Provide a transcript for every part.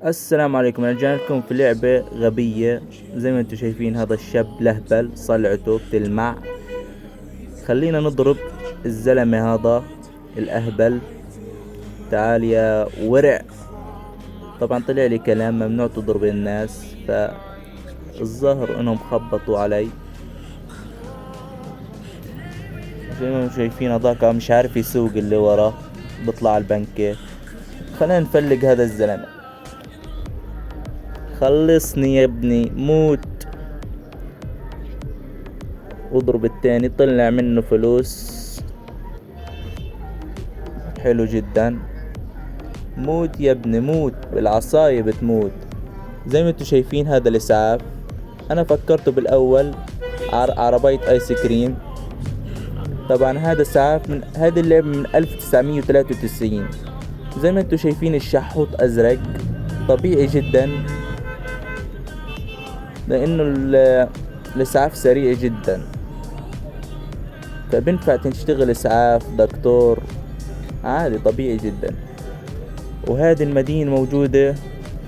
السلام عليكم. انا جاي لكم في لعبة غبية. زي ما انتم شايفين هذا الشاب لهبل، صلعته بتلمع. خلينا نضرب الزلمة هذا الأهبل. تعال يا ورع. طبعا طلع لي كلام ممنوع تضرب الناس، فالظاهر انهم خبطوا علي. زي ما انتم شايفين هذاك مش عارف يسوق، اللي وراه بيطلع على البنكة. خلينا نفلق هذا الزلمة. خلصني يا ابني، موت. واضرب التاني، طلع منه فلوس. حلو جدا. موت يا ابني، موت بالعصاية بتموت. زي ما انتوا شايفين هذا الاسعاف. انا فكرته بالاول عربية ايس كريم. طبعا هذا اسعاف من هذه اللعبة من 1993. زي ما انتوا شايفين الشحوط ازرق، طبيعي جدا لانه الاسعاف سريع جدا، فبنفع تشتغل اسعاف دكتور عادي، طبيعي جدا. وهذه المدينة موجودة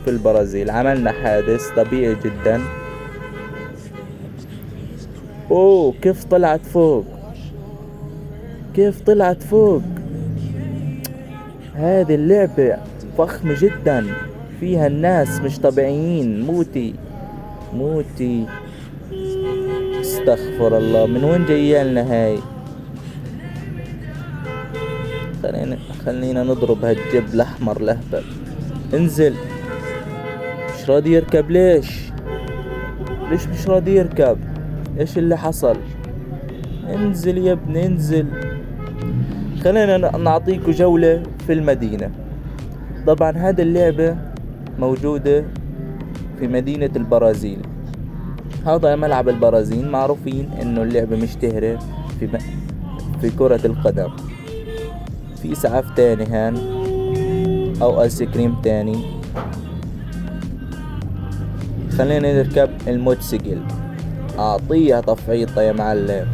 في البرازيل. عملنا حادث طبيعي جدا. اوه، كيف طلعت فوق، كيف طلعت فوق. هذه اللعبة فخمة جدا، فيها الناس مش طبيعيين. موتي موتي. استغفر الله، من وين جايالنا هاي؟ خلينا نضرب هالجب الاحمر لهبل. انزل. مش راضي يركب ليش مش راضي يركب؟ ايش اللي حصل؟ انزل يا ابني انزل. خلينا نعطيكم جولة في المدينة. طبعا هذه اللعبة موجودة في مدينة البرازيل. هذا ملعب البرازيل، معروفين انه اللعبة مشتهرة في كرة القدم. في اسعاف تاني هان او ايس كريم تاني. خلينا نركب الموتوسيكل، اعطيها تفعيطة يا معلم.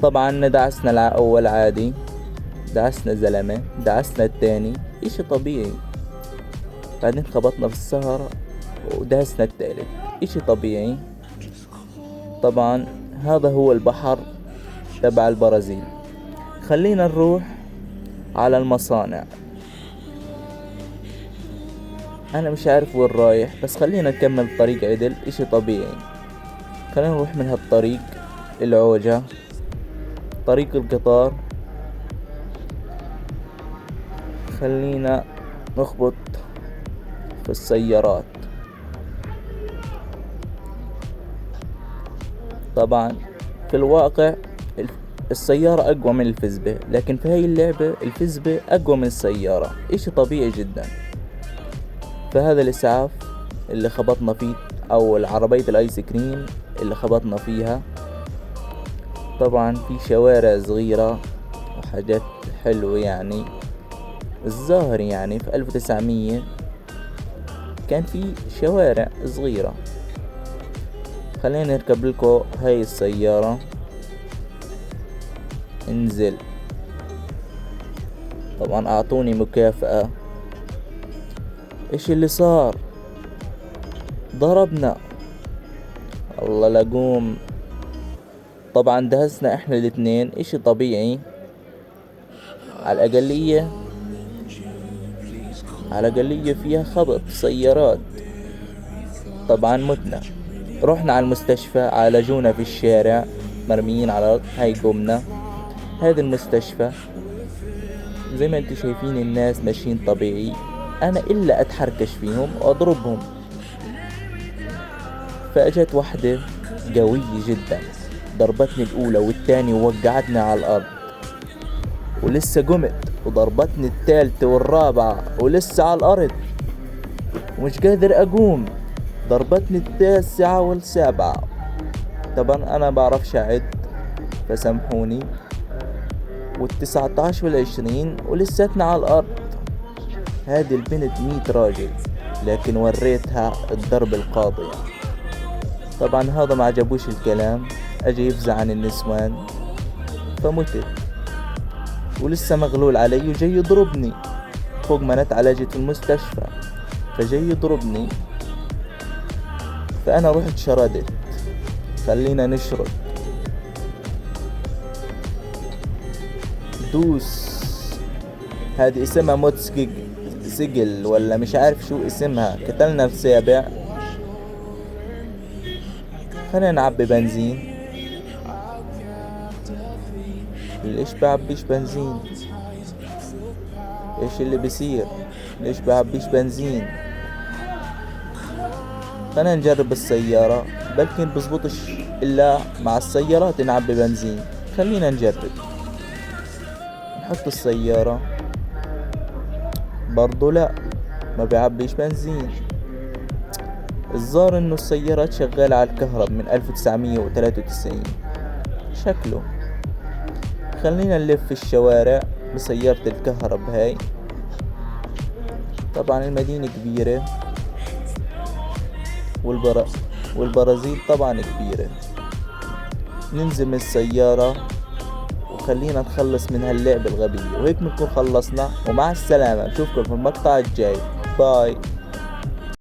طبعا دعسنا الاول عادي، دعسنا زلمة، دعسنا التاني اشي طبيعي. بعدين خبطنا في السهرة ودهسنا التالت، اشي طبيعي. طبعا هذا هو البحر تبع البرازيل. خلينا نروح على المصانع. انا مش عارف وين رايح، بس خلينا نكمل الطريق عدل، اشي طبيعي. خلينا نروح من هالطريق العوجة، طريق القطار. خلينا نخبط في السيارات. طبعا في الواقع السيارة اقوى من الفزبة، لكن في هاي اللعبة الفزبة اقوى من السيارة، اشي طبيعي جدا. فهذا الاسعاف اللي خبطنا فيه، او العربية الايس كريم اللي خبطنا فيها. طبعا في شوارع صغيرة وحاجات حلوة يعني. الظاهر يعني في 1900 كان في شوارع صغيرة. خلينا نركب لكم هاي السيارة. انزل. طبعا اعطوني مكافأة. ايش اللي صار؟ ضربنا. الله لقوم. طبعا دهسنا احنا الاثنين، اشي طبيعي. على الاقلية فيها خبط سيارات. طبعا متنا. رحنا على المستشفى، عالجونا في الشارع مرميين على الارض. هاي قمنا. هذا المستشفى. زي ما انتم شايفين الناس ماشيين طبيعي. انا الا اتحركش فيهم واضربهم. فاجت وحدة قوية جدا، ضربتني الاولى والثانية ووقعتني على الارض. ولسه قمت وضربتني الثالثة والرابعة ولسه على الارض ومش قادر اقوم. ضربتني التاسعة والسابعة. طبعا انا بعرفش اعد فسامحوني. وال19 وال20 ولساتنا على الارض. هذه البنت 100 راجل، لكن وريتها الضرب القاضية. طبعا هذا ما عجبوش الكلام، اجى يفزع عن النسوان فمتت. ولسه مغلول علي وجاي يضربني. فوق ما اتعالجت في المستشفى، فجاي يضربني، فأنا رحت شردت. خلينا نشرد. دوس. هذه اسمها موت سجل ولا مش عارف شو اسمها. قتلنا السابع. خلينا نعبي بنزين. ليش بعبيش بنزين؟ ايش اللي بيصير؟ ليش بعبيش بنزين؟ خلينا نجرب السيارة، بلكن بزبطش الا مع السيارات نعبي بنزين. خلينا نجرب. نحط السيارة، برضو لا، ما بيعبيش بنزين. الظاهر انه السيارات شغالة على الكهرب من 1993 شكله. خلينا نلف في الشوارع بسيارة الكهرب هاي. طبعا المدينة كبيرة، والبرازيل طبعا كبيرة. ننزل من السيارة وخلينا نخلص من هاللعبة الغبية. وهيك بنكون خلصنا، ومع السلامة. نشوفكم في المقطع الجاي. باي.